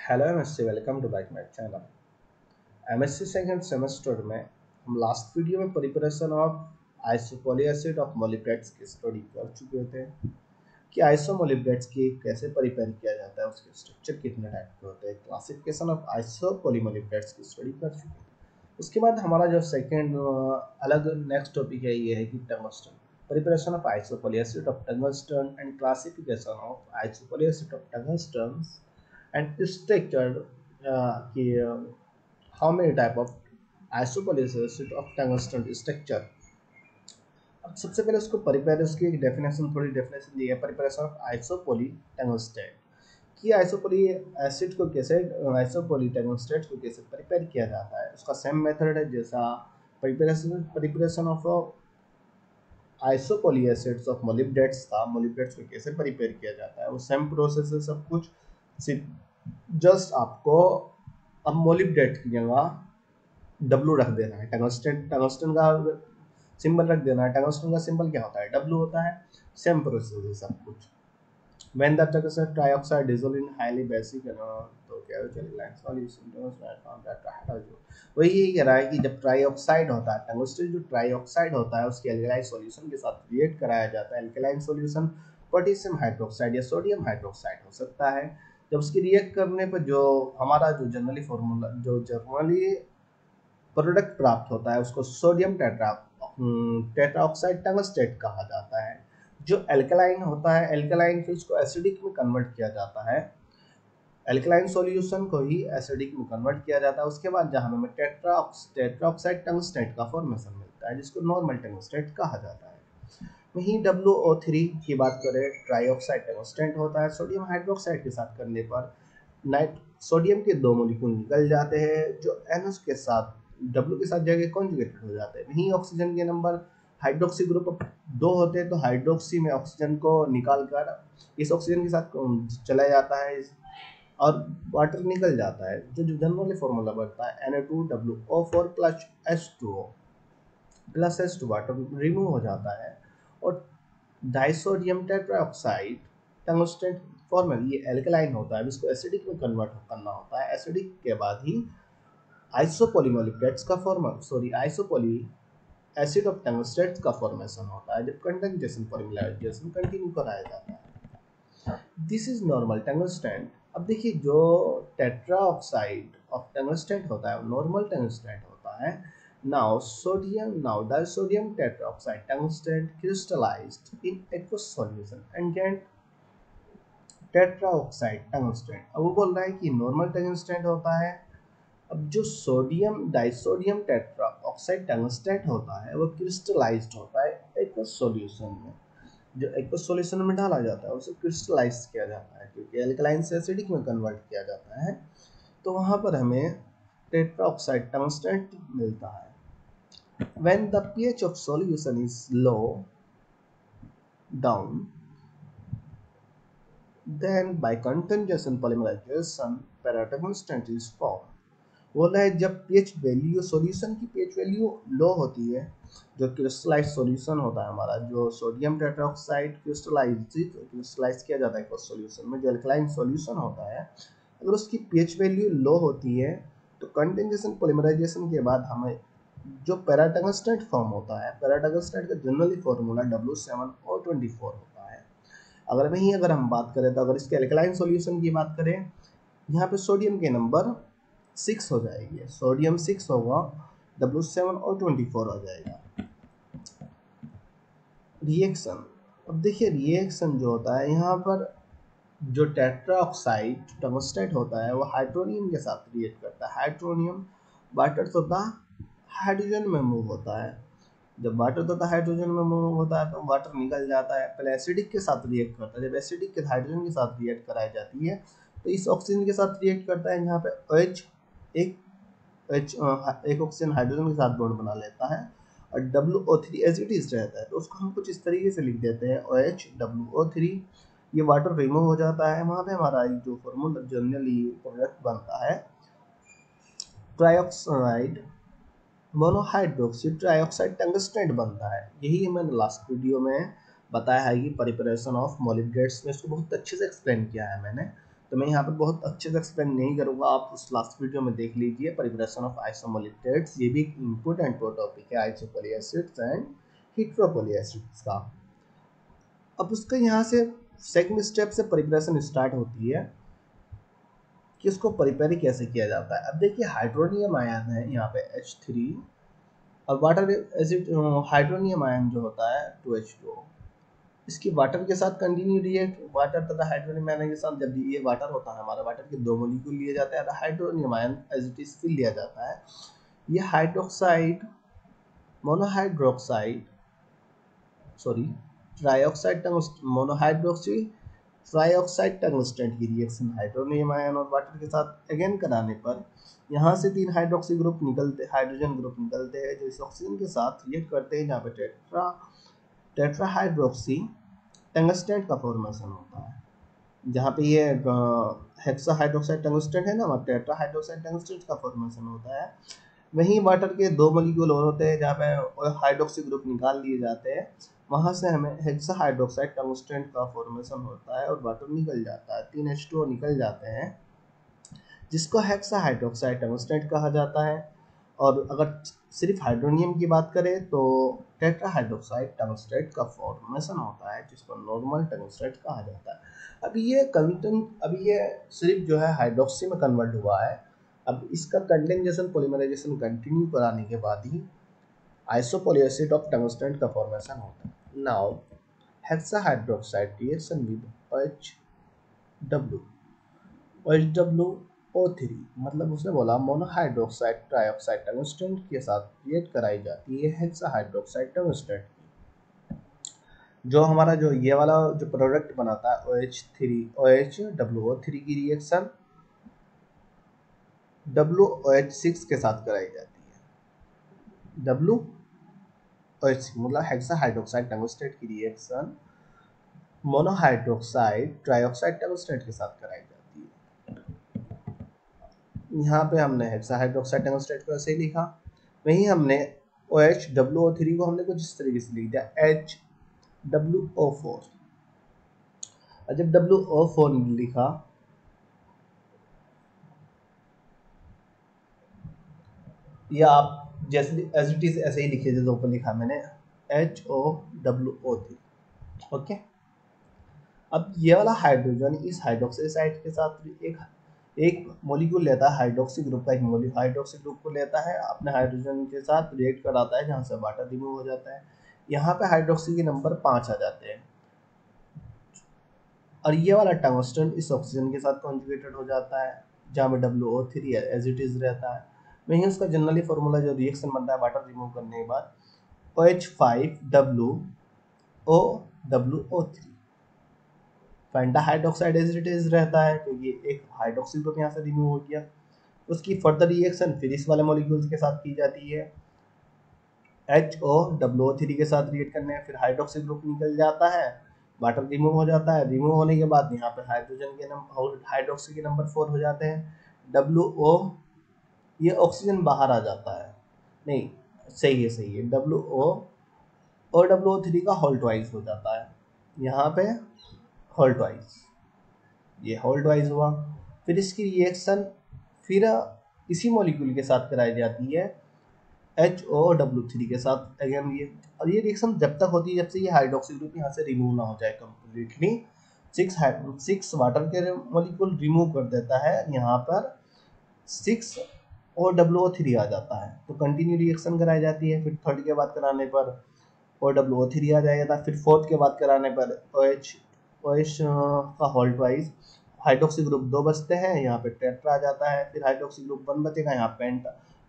Hello MSc, welcome to back my channel. MSc second semester में हम last video में preparation of isopoly acid of molybdates की study कर चुके थे कि आइसोमोलिब्डेट्स की कैसे प्रिपेयर किया जाता है, उसके स्ट्रक्चर कितने टाइप के होते हैं, क्लासिफिकेशन ऑफ आइसोपोलीमोलिब्डेट्स की स्टडी कर चुके थे। उसके बाद हमारा जो सेकेंड अलग नेक्स्ट टॉपिक है ये है कि tungsten, preparation of isopoly acid of tungsten and classification of isopoly acid of tungsten and structured कि how many type of isopolysis of tungsten structure। अब सबसे पहले उसको प्रिपेयर उसकी एक डेफिनेशन थोड़ी डेफिनेशन दी है प्रिपरेशन ऑफ आइसोपोली टंगस्टेट कि आइसोपोली एसिड को कैसे आइसोपोली टंगस्टेट को कैसे प्रिपेयर किया जाता है। उसका सेम मेथड है जैसा प्रिपरेशन ऑफ आइसोपोली एसिड्स ऑफ मोलिब्डेट्स था। मोलिब्डेट्स को कैसे प्रिपेयर किया जाता है वो सेम प्रोसेस है सब कुछ, सिर्फ जस्ट आपको अब मोलिब्डेट की जगह डब्लू रख देना है। टंगस्टन का सिंबल रख देना है। टंगस्टन का सिंबल क्या होता है? डब्लू होता है। सेम प्रोसेस है सब कुछ। when the tungsten trioxide dissolve in highly basic तो क्या चलेगा लाइन सॉल्यूशन वही यही कह रहा है कि जब ट्राइऑक्साइड होता है, टंगस्टन जो ट्राइऑक्साइड होता है उसके एल्कलाइन सॉल्यूशन के साथ रिएक्ट कराया जाता है। एल्कलाइन सॉल्यूशन पोटेशियम हाइड्रोक्साइड या सोडियम हाइड्रोक्साइड हो सकता है। जब उसकी रिएक्ट करने पर जो हमारा जो जनरली प्रोडक्ट प्राप्त होता है उसको सोडियम टेट्राऑक्साइड टंगस्टेट कहा जाता है। जो एल्कलाइन होता है, एल्कलाइन फिर उसको एसिडिक में कन्वर्ट किया जाता है। एल्कलाइन सॉल्यूशन को ही एसिडिक में कन्वर्ट किया जाता है। उसके बाद जहां हमें टेट्राऑक्साइड टंगस्टेट का फॉर्मेशन मिलता है जिसको नॉर्मल टंगस्टेट कहा जाता है। वहीं WO3 की बात करें, ट्राइऑक्साइड टंगस्टेट होता है। सोडियम हाइड्रोक्साइड के साथ करने पर नाइट सोडियम के दो मोलिक्यूल निकल जाते हैं जो NH के साथ W के साथ जगह कॉन्जुगेटेड हो जाते हैं। वहीं ऑक्सीजन के नंबर हाइड्रोक्सी ग्रुप दो होते हैं तो हाइड्रोक्सी में ऑक्सीजन को निकाल कर इस ऑक्सीजन के साथ चला जाता है और वाटर निकल जाता है। जो जनरली फॉर्मूला बनता है Na2WO4 plus H2 water remove हो जाता है और डाइसोडियम टेट्राऑक्साइड टंगस्टेट फॉर्मल ये एल्कलाइन होता है। इसको एसिडिक में कन्वर्ट करना होता है। एसिडिक के बाद ही आइसोपोलीमोलिब्डेट्स का आइसोपोली एसिड ऑफ टंगस्टेट का फॉर्मेशन होता है जब कंडेंसेशन पॉलीमराइजेशन कंटिन्यू कराया जाता है। This is normal tungstate. अब देखिए जो टेट्रा ऑक्साइड ऑफ टंगस्टेट होता है वो नॉर्मल टंगस्टेट होता है। Now disodium tetroxide tungsten crystallized in aqueous solution and get tetroxide tungstate. अब वो बोल रहा है कि नॉर्मल टंगस्टेट होता है। अब जो sodium disodium tetra oxide tungstate होता है वो क्रिस्टलाइज्ड होता है एक्वस सॉल्यूशन में। जो एक्वस सॉल्यूशन में डाला जाता है उसे क्रिस्टलाइज किया जाता है क्योंकि एल्कलाइन से एसिडिक में कन्वर्ट किया जाता है तो वहां पर हमें टेट्रा ऑक्साइड टंगस्टेट मिलता है। when the pH of solution is low down, then by condensation polymerization paratungstate is formed। बोला है जब pH वैल्यू सॉल्यूशन की pH वैल्यू लो होती है, जो क्रिस्टलाइज सॉल्यूशन होता है हमारा, जो सोडियम टेट्राऑक्साइड क्रिस्टलाइज किया जाता है सॉल्यूशन में, जो अल्कलाइन सॉल्यूशन होता है, अगर उसकी pH वैल्यू लो होती है तो कंडेंसेशन पॉलीमराइजेशन के बाद हमें जो पैराटंगस्टेट फॉर्म होता है, पैराटंगस्टेट का जनरली फॉर्मूला W7O24 होता है। अगर हम बात करें तो अगर इसके एल्कलाइन सॉल्यूशन की बात करें, यहाँ पे सोडियम के नंबर 6 हो जाएगी, सोडियम 6 होगा, W7O24 हो जाएगा। रिएक्शन, अब देखिए रिएक्शन जो होता है यहाँ पर जो टेट्राऑक्साइड टंगस्टेट होता है वो हाइड्रोनियम के साथ रिएक्ट करता है। हाइड्रोनियम वाटर तथा हाइड्रोजन में मूव होता है। जब वाटर तथा हाइड्रोजन में मूव होता है तो वाटर निकल जाता है। पहले एसिडिक के साथ रिएक्ट करता है। जब एसिडिक के हाइड्रोजन के साथ रिएक्ट कराई जाती है तो इस ऑक्सीजन के साथ रिएक्ट करता है। यहाँ पे OH एक ऑक्सीजन हाइड्रोजन के साथ बॉन्ड बना लेता है और WO3 एज इट इज रहता है तो उसको हम कुछ इस तरीके से लिख देते हैं OH WO3। ये वाटर रिमूव हो जाता है। वहाँ पे हमारा जो फॉर्मूला जनरली प्रोडक्ट बनता है ट्राइऑक्साइड मोनोहाइड्रोक्सी ट्राइऑक्साइड टंगस्टेट बनता है। यही मैंने लास्ट वीडियो में बताया है कि प्रिपरेशन ऑफ मोलिब्डेट्स में इसको बहुत अच्छे से एक्सप्लेन किया है मैंने। तो मैं यहाँ पर बहुत अच्छे से एक्सप्लेन नहीं करूँगा, आप उस लास्ट वीडियो में देख लीजिए, प्रिपरेशन ऑफ आइसोमोलिप्टेट्स। ये भी एक इम्पोर्टेंट टॉपिक है आइसोपोली एसिड्स एंड हेटेरोपोली एसिड्स का। अब उसका यहाँ से सेकंड स्टेप से प्रिपरेशन स्टार्ट होती है कि उसको प्रिपेयर कैसे किया जाता है। अब देखिए हाइड्रोनियम आयन है यहाँ पे H3 और वाटर एसिड, हाइड्रोनियम आयन जो होता है 2H2, इसकी वाटर के साथ कंटिन्यू रिएक्ट, वाटर तथा हाइड्रोनियम आयन के साथ। जब ये वाटर होता है हमारा, वाटर के 2 मॉलिक्यूल लिए जाते हैं, hydronium ion as it is फिर लिया जाता है। ये hydroxide, monohydroxide, sorry trioxide, monohydroxy trioxide tungsten की रिएक्शन हाइड्रोनियम आयन और वाटर के साथ अगेन कराने पर यहाँ से 3 हाइड्रोक्सी ग्रुप निकलते, हाइड्रोजन ग्रुप निकलते हैं जो इस ऑक्सीजन के साथ रिएक्ट करते हैं, जहाँ पे टेट्राहाइड्रोक्सी टंगस्टन का फॉर्मेशन होता है। जहाँ पे ये हेक्सा हाइड्रोक्साइड टंगस्टन है ना, वहाँ टेट्राहाइड्रोक्साइड टंगस्टन का फॉर्मेशन होता है। वहीं वाटर के 2 मॉलिक्यूल और होते हैं जहाँ पे हाइड्रोक्सी ग्रुप निकाल लिए जाते हैं, वहाँ से हमें हेक्सा हाइड्रोक्साइड टंगस्टन का फॉर्मेशन होता है और वाटर निकल जाता है, 3H2O निकल जाते हैं, जिसको हेक्सा हाइड्रोक्साइड टंगस्टन कहा जाता है। और अगर सिर्फ हाइड्रोनियम की बात करें तो टेट्राहाइड्रोक्साइड टंगस्टेट का फॉर्मेशन होता है, जिसको नॉर्मल टंगस्टेट कहा जाता है। अभी ये सिर्फ जो है हाइड्रोक्सी में कन्वर्ट हुआ है। अब इसका कंडेंसेशन पॉलीमराइजेशन कंटिन्यू कराने के बाद ही आइसोपोली एसिड ऑफ टंगस्टेट का फॉर्मेशन होता है। Now hexa hydroxide reaction with OHWO3, मतलब उसने बोला मोनोहाइड्रोक्साइड ट्राइऑक्साइड टंगस्टन के साथ रिएक्ट कराई जाती है हेक्सा हाइड्रोक्साइड टंगस्टन की। जो हमारा जो ये वाला जो प्रोडक्ट बनाता है OHWO3 की रिएक्शन WOH6 के साथ कराई जाती है। WOH6 मतलब हेक्सा हाइड्रोक्साइड टंगस्टेट की रिएक्शन मोनोहाइड्रोक्साइड ट्राइऑक्साइड टंगस्टेट के साथ कराई जाती है। यहाँ पे हमने हेक्सा हाइड्रोक्साइड टंगस्टेट को ऐसे ही लिखा, वहीं हमने OHWO3 को हमने कुछ इस तरीके से लिख दिया HWO4। और जब WO4 लिखा, या आप जैसे एज इट इज ऐसे ही लिखिए जैसे ऊपर लिखा मैंने HOWO3। ओके, अब ये वाला हाइड्रोजन इस हाइड्रोक्सी साइड के साथ एक मॉलिक्यूल लेता है, हाइड्रोक्सी ग्रुप का एक हाइड्रोक्सी ग्रुप को लेता है, अपने हाइड्रोजन के साथ रिएक्ट कराता है, जहाँ से वाटर रिमूव हो जाता है। यहाँ पे हाइड्रोक्सी के नंबर 5 आ जाते हैं और ये वाला टंगस्टन इस ऑक्सीजन के साथ कॉन्जुगेटेड हो जाता है, जहाँ पे WO3 एज इट इज रहता है। वहीं उसका जनरली फॉर्मूला जो रिएक्शन बनता है वाटर रिमूव करने के बाद OH5WOWO3 penta hydroxide as it is रहता है, क्योंकि एक हाइड्रोक्सी ग्रुप यहाँ से रिमूव हो गया। उसकी फर्दर रिएक्शन फिर इस वाले मॉलिक्यूल्स के साथ की जाती है, HOWO3 के साथ रिएक्ट करने, फिर हाइड्रोक्सी ग्रुप निकल जाता है, वाटर रिमूव हो जाता है। रिमूव होने के बाद यहाँ पे हाइड्रोजन के नंबर और हाइड्रोक्सी के नंबर 4 हो जाते हैं। WO, ये ऑक्सीजन बाहर आ जाता है, नहीं सही है OWO3 का होल ट्वाइस हो जाता है, यहाँ पे होल ट्वाइस, ये होल ट्वाइस हुआ। फिर इसकी रिएक्शन फिर इसी मॉलिक्यूल के साथ कराई जाती है HOW3 के साथ अगेन ये। और ये रिएक्शन जब तक होती है जब से ये हाइड्रोक्सी ग्रुप यहाँ से रिमूव ना हो जाए कम्प्लीटली। 6 वाटर के मॉलिक्यूल रिमूव कर देता है, यहाँ पर 6 OWO3 आ जाता है, तो कंटिन्यू रिएक्शन कराई जाती है। फिर थर्ड के बाद कराने पर OWO3 आ जाएगा, फिर फोर्थ के बाद कराने पर OH का होल ट्वाइस, हाइड्रोक्सी ग्रुप 2 बचते हैं, यहाँ पे टेट्रा आ जाता है। फिर हाइड्रोक्सी ग्रुप 1 बचेगा, यहाँ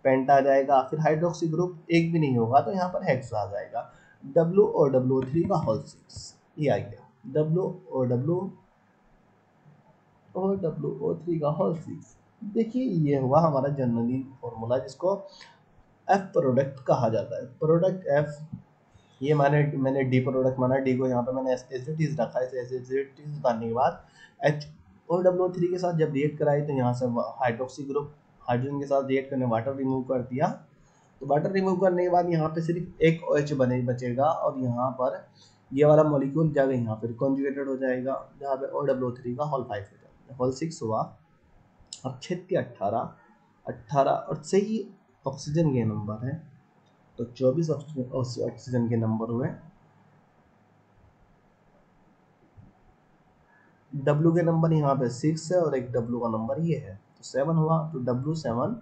पेंटा आ जाएगा। फिर हाइड्रोक्सी ग्रुप एक भी नहीं होगा तो यहाँ पर हेक्सा आ जाएगा, WOWO3 का होल 6, ये आ गया WOWO3 का होल 6। देखिए ये हुआ हमारा जनरली फॉर्मूला, जिसको एफ प्रोडक्ट कहा जाता है। प्रोडक्ट एफ, ये मैंने डी प्रोडक्ट माना, डी को यहाँ पे मैंने एसिडिटीज रखा है। एसिडिटीज बनाने के बाद HOWO3 के साथ जब रिएक्ट कराई तो यहाँ से हाइड्रोक्सी ग्रुप हाइड्रोजन के साथ रिएक्ट करने वाटर रिमूव कर दिया। तो वाटर रिमूव करने के बाद यहाँ पे सिर्फ एक OH बचेगा और यहाँ पर ये वाला मॉलिक्यूल जाकर यहाँ पर कॉन्जुगेटेड हो जाएगा, जहाँ पे OWO3 का होल 5 हो जाएगा। होल 6 हुआ। अब 6 के 18, 18 और सही ऑक्सीजन के नंबर है, तो 24 ऑक्सीजन के नंबर हुए। W के नंबर यहाँ पे 6 है और एक W का नंबर ये है, तो 7 हुआ। तो W7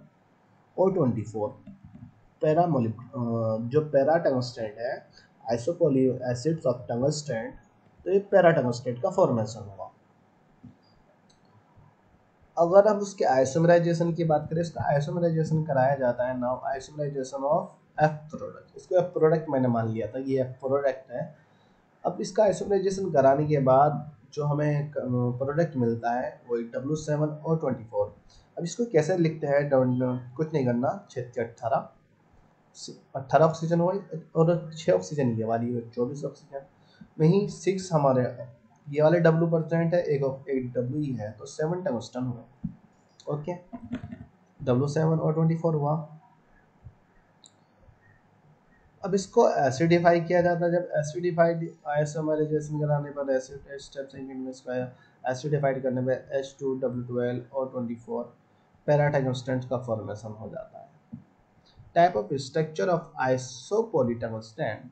O24 पैरामोलिक जो पैरा टंगस्टेट है, आइसोपोली एसिड्स ऑफ टंगस्टेट, तो ये पैरा टंगस्टेट का फॉर्मेशन हुआ। अगर हम उसके आइसोमराइजेशन की बात करें, इसका आइसोमराइजेशन कराया जाता है now isomerization of F product. इसको एफ प्रोडक्ट मैंने मान लिया था, ये एफ प्रोडक्ट है। अब इसका आइसोमराइजेशन कराने के बाद जो हमें प्रोडक्ट मिलता है वो W7O24। अब इसको कैसे लिखते हैं, कुछ नहीं करना, 6 के 18, 18 ऑक्सीजन हुआ और 6 ऑक्सीजन ये वाली 24 ऑक्सीजन, वहीं 6 हमारे ये वाले W% है, एक W ही है, तो 7 टंगस्टन हुए। ओके, W7O24 हुआ। अब इसको एसिडिफाई किया जाता है। जब एसिडिफाइड आइसोमराइजेशन कराने पर एसिड स्टेप सेकंड में इसका एसिडिफाइड करने पर H2W12O24 पैरा टंगस्टेट का फॉर्मेशन हो जाता है। Type of structure of isopoly tungstate.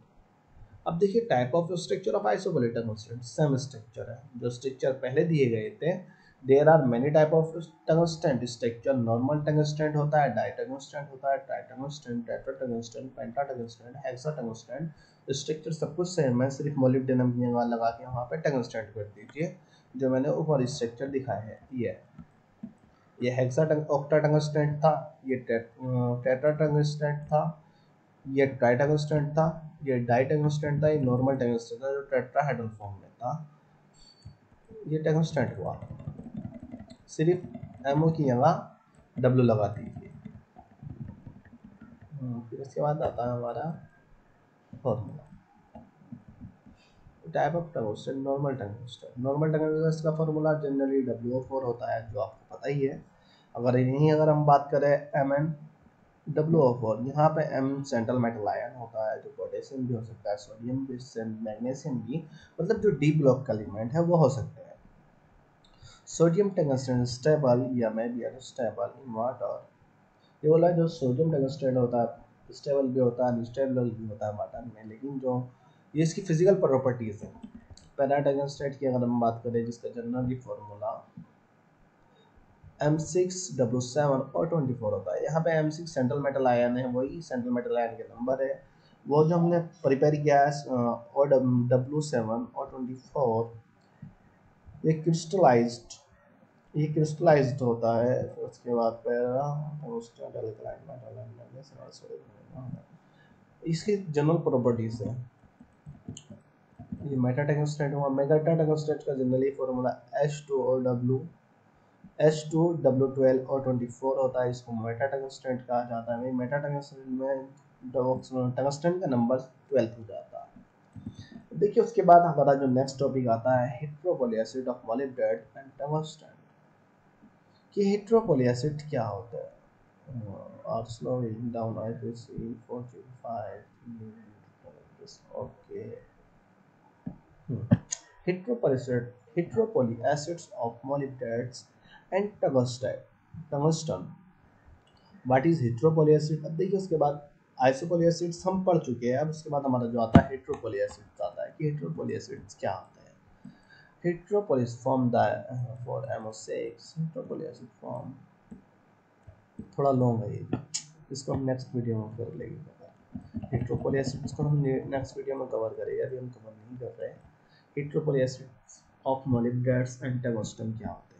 अब देखिए type of structure of isopoly tungstate same structure है जो स्ट्रक्चर पहले दिए गए थे। There are many type of tungstate structure. Normal tungstate होता है, डाइटंगस्टेट होता है, ट्राइटंगस्टेट, टेट्राटंगस्टेट, पेंटाटंगस्टेट, हेक्साटंगस्टेट। स्ट्रक्चर सब कुछ सेम है, सिर्फ मोलिब्डेनम की जगह लगा के वहाँ पे टंगस्टेट कर दीजिए। जो मैंने ऊपर स्ट्रक्चर दिखाया है ये हेक्साटंग ऑक्टाटंगस्टेट था, ये टेट्राटंगस्टेट था, ये ट्राइटंगस्टेट था, ये डाइटंगस्टेट था, ये नॉर्मल टंगस्टेट था जो टेट्राहेड्रल फॉर्म में था। ये टंगस्टेट हुआ, सिर्फ एमओ की जगह डब्ल्यू लगा दीजिए। फिर उसके बाद आता है हमारा formula. Type of tungstate, normal tungstate. Normal tungstate का फॉर्मूला जनरली WO4 होता है, जो आपको पता ही है। अगर हम बात करें Mn WO4, यहाँ पे M सेंट्रल मेटल आयन होता है, जो पोटेशियम भी हो सकता है, सोडियम भी, मैग्नीशियम भी, मतलब जो डी ब्लॉक का एलिमेंट है वो हो सकते हैं। सोडियम टंगस्टेट स्टेबल या may be unstable in water. ये बोला जो सोडियम टंगस्टेट होता है स्टेबल भी होता है, अनस्टेबल भी होता है वाटर में, लेकिन जो ये इसकी फिजिकल प्रॉपर्टीज है। पैरा टंगस्टेट की अगर हम बात करें, जिसका जनरली फॉर्मूला M6W7O24 होता है। यहाँ पे M6 सेंट्रल मेटल आयन है, वही सेंट्रल मेटल आयन के नंबर है। वो जो हमने प्रिपेयर किया है W7O24, ये क्रिस्टलाइज्ड होता है। फिर उसके बाद पैरा इसकी जनरल प्रॉपर्टीज है। ये मेटा टंगस्टेट हुआ। मेटा टंगस्टेट का जनरली फॉर्मूला H2W12O24 होता है। इसको मेटा टंगस्टेट कहा जाता है। मेटा टंगस्टेट में टंगस्टन का नंबर 12 हो जाता है। देखिए उसके बाद हमारा जो नेक्स्ट टॉपिक आता है heteropoly acid of molybdate and tungsten. कि हेटेरोपोली एसिड क्या होता है? Are slowing down IPC 45. Okay. Heteropoly acids of molybdates and tungsten. What is heteropoly acid? अब देखिए उसके बाद आइसोपोली एसिड्स हम पढ़ चुके हैं। अब उसके बाद हमारा जो आता है हेटेरोपोली एसिड्स आता है कि हेटेरोपोली एसिड्स क्या होता है। Heteropoly form for MO6 heteropoly acid form थोड़ा लॉन्ग है ये, इसको हम नेक्स्ट वीडियो में कर लेंगे। हेटेरोपोली एसिड्स को हम नेक्स्ट वीडियो में कवर करेंगे, अभी हम कवर नहीं कर रहे हैं। हेटेरोपोली एसिड्स ऑफ मोलिब्डेट्स एंड टंगस्टन क्या होता है।